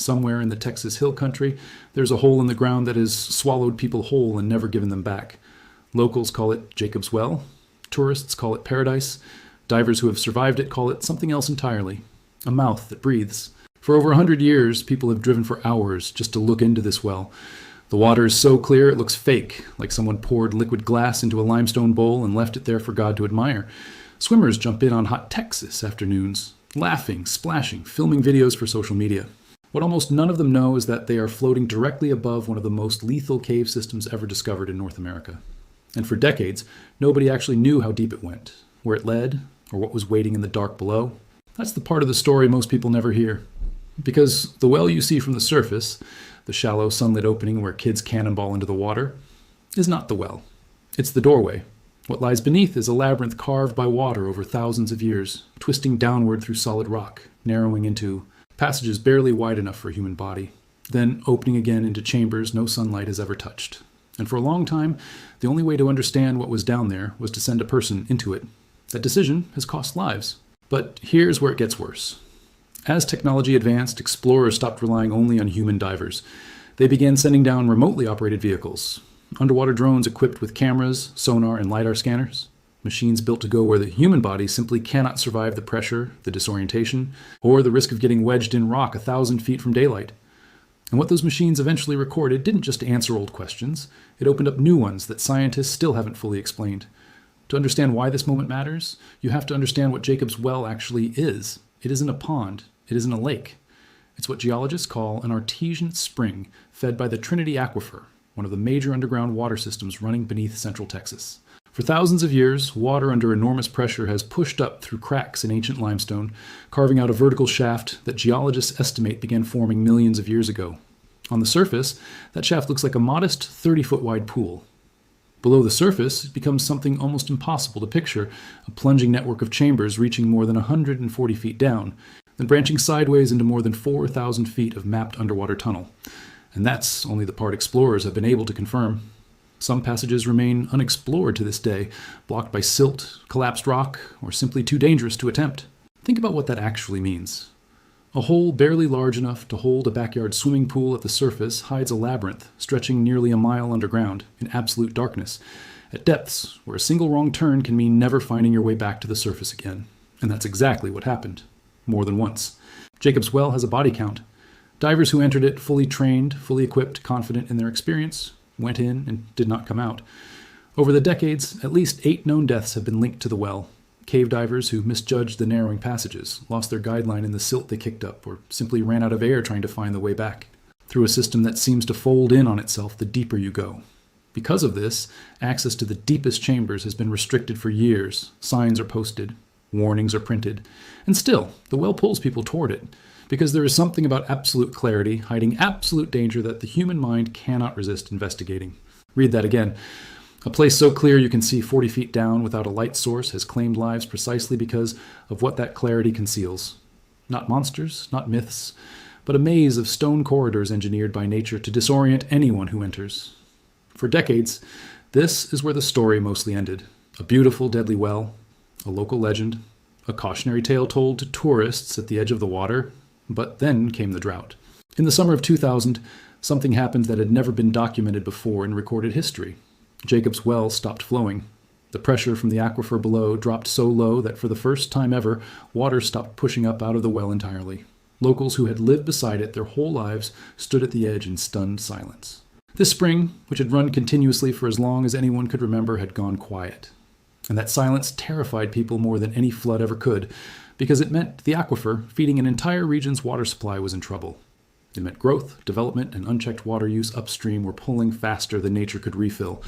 Somewhere in the Texas Hill Country, there's a hole in the ground that has swallowed people whole and never given them back. Locals call it Jacob's Well. Tourists call it paradise. Divers who have survived it call it something else entirely. A mouth that breathes. For over 100 years, people have driven for hours just to look into this well. The water is so clear it looks fake, like someone poured liquid glass into a limestone bowl and left it there for God to admire. Swimmers jump in on hot Texas afternoons, laughing, splashing, filming videos for social media. What almost none of them know is that they are floating directly above one of the most lethal cave systems ever discovered in North America. And for decades, nobody actually knew how deep it went, where it led, or what was waiting in the dark below. That's the part of the story most people never hear. Because the well you see from the surface, the shallow sunlit opening where kids cannonball into the water, is not the well. It's the doorway. What lies beneath is a labyrinth carved by water over thousands of years, twisting downward through solid rock, narrowing into passages barely wide enough for a human body, then opening again into chambers no sunlight has ever touched. And for a long time, the only way to understand what was down there was to send a person into it. That decision has cost lives. But here's where it gets worse. As technology advanced, explorers stopped relying only on human divers. They began sending down remotely operated vehicles, underwater drones equipped with cameras, sonar, and LiDAR scanners, machines built to go where the human body simply cannot survive the pressure, the disorientation, or the risk of getting wedged in rock 1,000 feet from daylight. And what those machines eventually recorded didn't just answer old questions, it opened up new ones that scientists still haven't fully explained. To understand why this moment matters, you have to understand what Jacob's Well actually is. It isn't a pond. It isn't a lake. It's what geologists call an artesian spring fed by the Trinity Aquifer, one of the major underground water systems running beneath central Texas. For thousands of years, water under enormous pressure has pushed up through cracks in ancient limestone, carving out a vertical shaft that geologists estimate began forming millions of years ago. On the surface, that shaft looks like a modest 30-foot wide pool. Below the surface, it becomes something almost impossible to picture, a plunging network of chambers reaching more than 140 feet down, then branching sideways into more than 4,000 feet of mapped underwater tunnel. And that's only the part explorers have been able to confirm. Some passages remain unexplored to this day, blocked by silt, collapsed rock, or simply too dangerous to attempt. Think about what that actually means. A hole barely large enough to hold a backyard swimming pool at the surface hides a labyrinth stretching nearly a mile underground in absolute darkness, at depths where a single wrong turn can mean never finding your way back to the surface again. And that's exactly what happened. More than once. Jacob's Well has a body count. Divers who entered it fully trained, fully equipped, confident in their experience, went in and did not come out. Over the decades, at least 8 known deaths have been linked to the well. Cave divers who misjudged the narrowing passages, lost their guideline in the silt they kicked up, or simply ran out of air trying to find the way back, through a system that seems to fold in on itself the deeper you go. Because of this, access to the deepest chambers has been restricted for years. Signs are posted, warnings are printed, and still, the well pulls people toward it, because there is something about absolute clarity hiding absolute danger that the human mind cannot resist investigating. Read that again. A place so clear you can see 40 feet down without a light source has claimed lives precisely because of what that clarity conceals. Not monsters, not myths, but a maze of stone corridors engineered by nature to disorient anyone who enters. For decades, this is where the story mostly ended. A beautiful, deadly well, a local legend, a cautionary tale told to tourists at the edge of the water, but then came the drought. In the summer of 2000, something happened that had never been documented before in recorded history. Jacob's Well stopped flowing. The pressure from the aquifer below dropped so low that for the first time ever, water stopped pushing up out of the well entirely. Locals who had lived beside it their whole lives stood at the edge in stunned silence. This spring, which had run continuously for as long as anyone could remember, had gone quiet. And that silence terrified people more than any flood ever could, because it meant the aquifer, feeding an entire region's water supply, was in trouble. It meant growth, development, and unchecked water use upstream were pulling faster than nature could refill.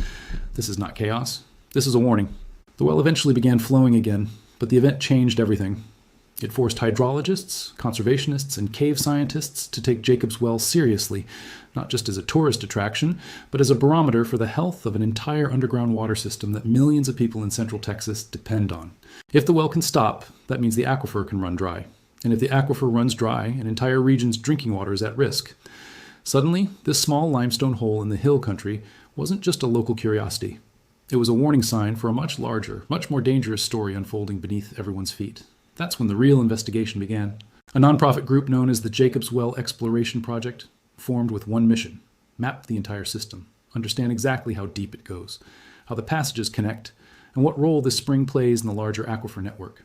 This is not chaos. This is a warning. The well eventually began flowing again, but the event changed everything. It forced hydrologists, conservationists, and cave scientists to take Jacob's Well seriously, not just as a tourist attraction, but as a barometer for the health of an entire underground water system that millions of people in central Texas depend on. If the well can stop, that means the aquifer can run dry. And if the aquifer runs dry, an entire region's drinking water is at risk. Suddenly, this small limestone hole in the hill country wasn't just a local curiosity. It was a warning sign for a much larger, much more dangerous story unfolding beneath everyone's feet. That's when the real investigation began. A nonprofit group known as the Jacobs Well Exploration Project formed with one mission: map the entire system, understand exactly how deep it goes, how the passages connect, and what role this spring plays in the larger aquifer network.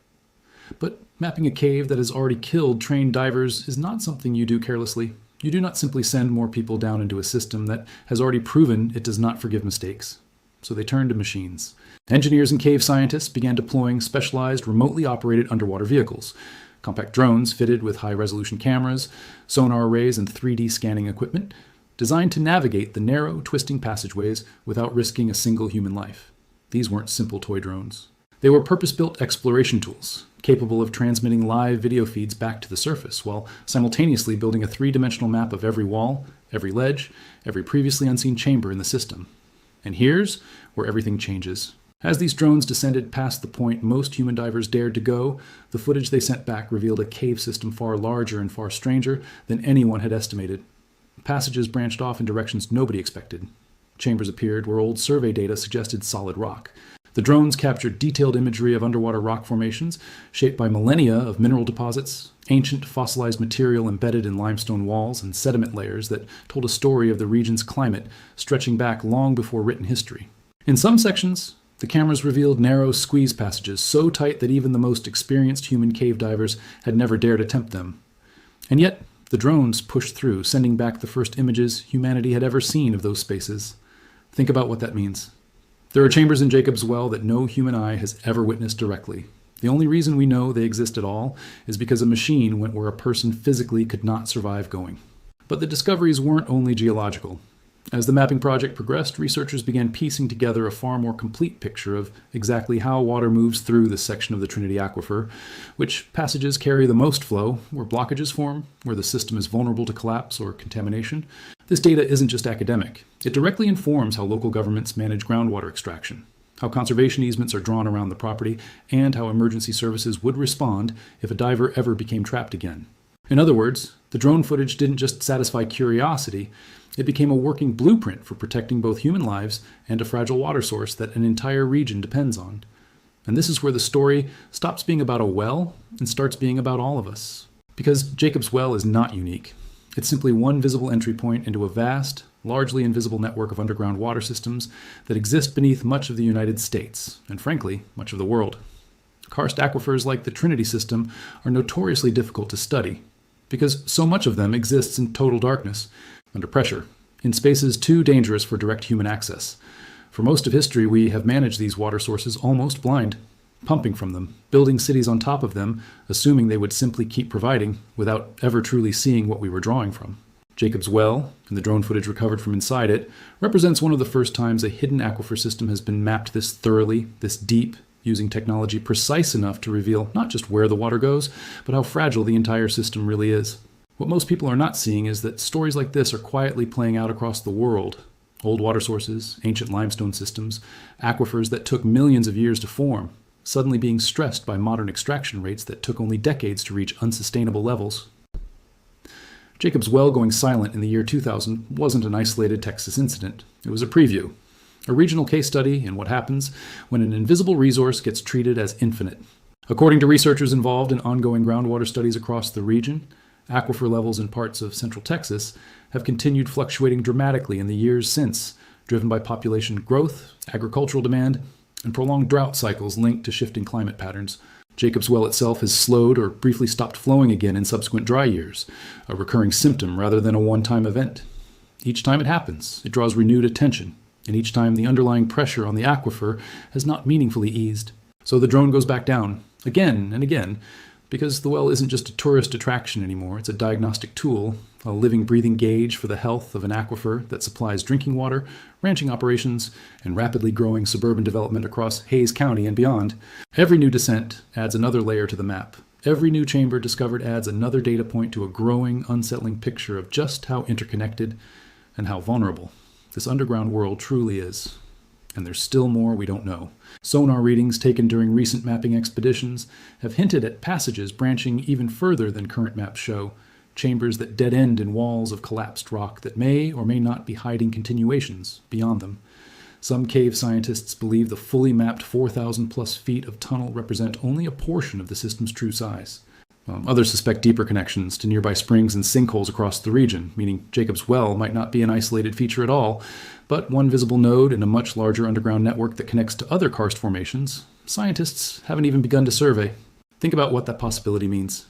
But mapping a cave that has already killed trained divers is not something you do carelessly. You do not simply send more people down into a system that has already proven it does not forgive mistakes. So they turned to machines. Engineers and cave scientists began deploying specialized, remotely operated underwater vehicles, compact drones fitted with high-resolution cameras, sonar arrays, and 3D scanning equipment, designed to navigate the narrow, twisting passageways without risking a single human life. These weren't simple toy drones. They were purpose-built exploration tools, capable of transmitting live video feeds back to the surface, while simultaneously building a three-dimensional map of every wall, every ledge, every previously unseen chamber in the system. And here's where everything changes. As these drones descended past the point most human divers dared to go, the footage they sent back revealed a cave system far larger and far stranger than anyone had estimated. Passages branched off in directions nobody expected. Chambers appeared where old survey data suggested solid rock. The drones captured detailed imagery of underwater rock formations shaped by millennia of mineral deposits, ancient fossilized material embedded in limestone walls, and sediment layers that told a story of the region's climate stretching back long before written history. In some sections, the cameras revealed narrow squeeze passages so tight that even the most experienced human cave divers had never dared attempt them. And yet, the drones pushed through, sending back the first images humanity had ever seen of those spaces. Think about what that means. There are chambers in Jacobs Well that no human eye has ever witnessed directly. The only reason we know they exist at all is because a machine went where a person physically could not survive going. But the discoveries weren't only geological. As the mapping project progressed, researchers began piecing together a far more complete picture of exactly how water moves through this section of the Trinity Aquifer, which passages carry the most flow, where blockages form, where the system is vulnerable to collapse or contamination. This data isn't just academic. It directly informs how local governments manage groundwater extraction, how conservation easements are drawn around the property, and how emergency services would respond if a diver ever became trapped again. In other words, the drone footage didn't just satisfy curiosity, it became a working blueprint for protecting both human lives and a fragile water source that an entire region depends on. And this is where the story stops being about a well and starts being about all of us. Because Jacobs Well is not unique. It's simply one visible entry point into a vast, largely invisible network of underground water systems that exist beneath much of the United States, and frankly, much of the world. Karst aquifers like the Trinity system are notoriously difficult to study, because so much of them exists in total darkness, under pressure, in spaces too dangerous for direct human access. For most of history, we have managed these water sources almost blind, pumping from them, building cities on top of them, assuming they would simply keep providing without ever truly seeing what we were drawing from. Jacobs Well, and the drone footage recovered from inside it, represents one of the first times a hidden aquifer system has been mapped this thoroughly, this deep, using technology precise enough to reveal not just where the water goes, but how fragile the entire system really is. What most people are not seeing is that stories like this are quietly playing out across the world. Old water sources, ancient limestone systems, aquifers that took millions of years to form, suddenly being stressed by modern extraction rates that took only decades to reach unsustainable levels. Jacobs Well going silent in the year 2000 wasn't an isolated Texas incident. It was a preview, a regional case study in what happens when an invisible resource gets treated as infinite. According to researchers involved in ongoing groundwater studies across the region, aquifer levels in parts of central Texas have continued fluctuating dramatically in the years since, driven by population growth, agricultural demand, and prolonged drought cycles linked to shifting climate patterns. Jacobs Well itself has slowed or briefly stopped flowing again in subsequent dry years, a recurring symptom rather than a one-time event. Each time it happens, it draws renewed attention, and each time the underlying pressure on the aquifer has not meaningfully eased. So the drone goes back down, again and again, because the well isn't just a tourist attraction anymore, it's a diagnostic tool, a living, breathing gauge for the health of an aquifer that supplies drinking water, ranching operations, and rapidly growing suburban development across Hays County and beyond. Every new descent adds another layer to the map. Every new chamber discovered adds another data point to a growing, unsettling picture of just how interconnected and how vulnerable this underground world truly is. And there's still more we don't know. Sonar readings taken during recent mapping expeditions have hinted at passages branching even further than current maps show, chambers that dead end in walls of collapsed rock that may or may not be hiding continuations beyond them. Some cave scientists believe the fully mapped 4,000 plus feet of tunnel represent only a portion of the system's true size. Others suspect deeper connections to nearby springs and sinkholes across the region, meaning Jacob's Well might not be an isolated feature at all, but one visible node in a much larger underground network that connects to other karst formations scientists haven't even begun to survey. Think about what that possibility means.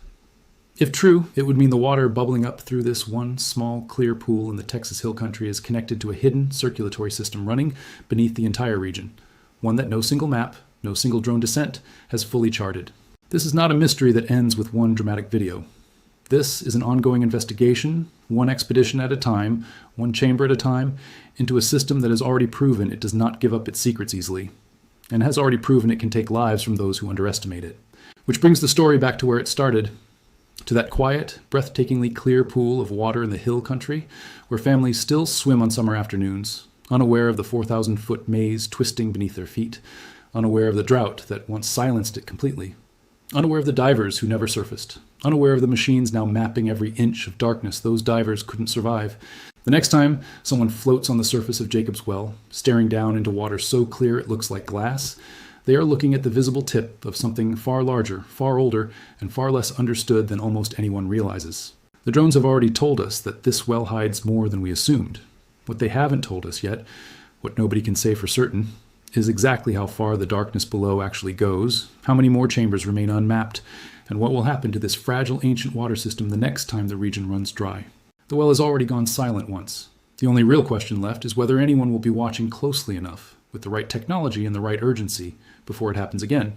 If true, it would mean the water bubbling up through this one small, clear pool in the Texas Hill Country is connected to a hidden circulatory system running beneath the entire region, one that no single map, no single drone descent has fully charted. This is not a mystery that ends with one dramatic video. This is an ongoing investigation, one expedition at a time, one chamber at a time, into a system that has already proven it does not give up its secrets easily, and has already proven it can take lives from those who underestimate it. Which brings the story back to where it started, to that quiet, breathtakingly clear pool of water in the hill country, where families still swim on summer afternoons, unaware of the 4,000-foot maze twisting beneath their feet, unaware of the drought that once silenced it completely, unaware of the divers who never surfaced, unaware of the machines now mapping every inch of darkness those divers couldn't survive. The next time someone floats on the surface of Jacob's Well, staring down into water so clear it looks like glass, they are looking at the visible tip of something far larger, far older, and far less understood than almost anyone realizes. The drones have already told us that this well hides more than we assumed. What they haven't told us yet, what nobody can say for certain, is exactly how far the darkness below actually goes, how many more chambers remain unmapped, and what will happen to this fragile ancient water system the next time the region runs dry. The well has already gone silent once. The only real question left is whether anyone will be watching closely enough, with the right technology and the right urgency, before it happens again.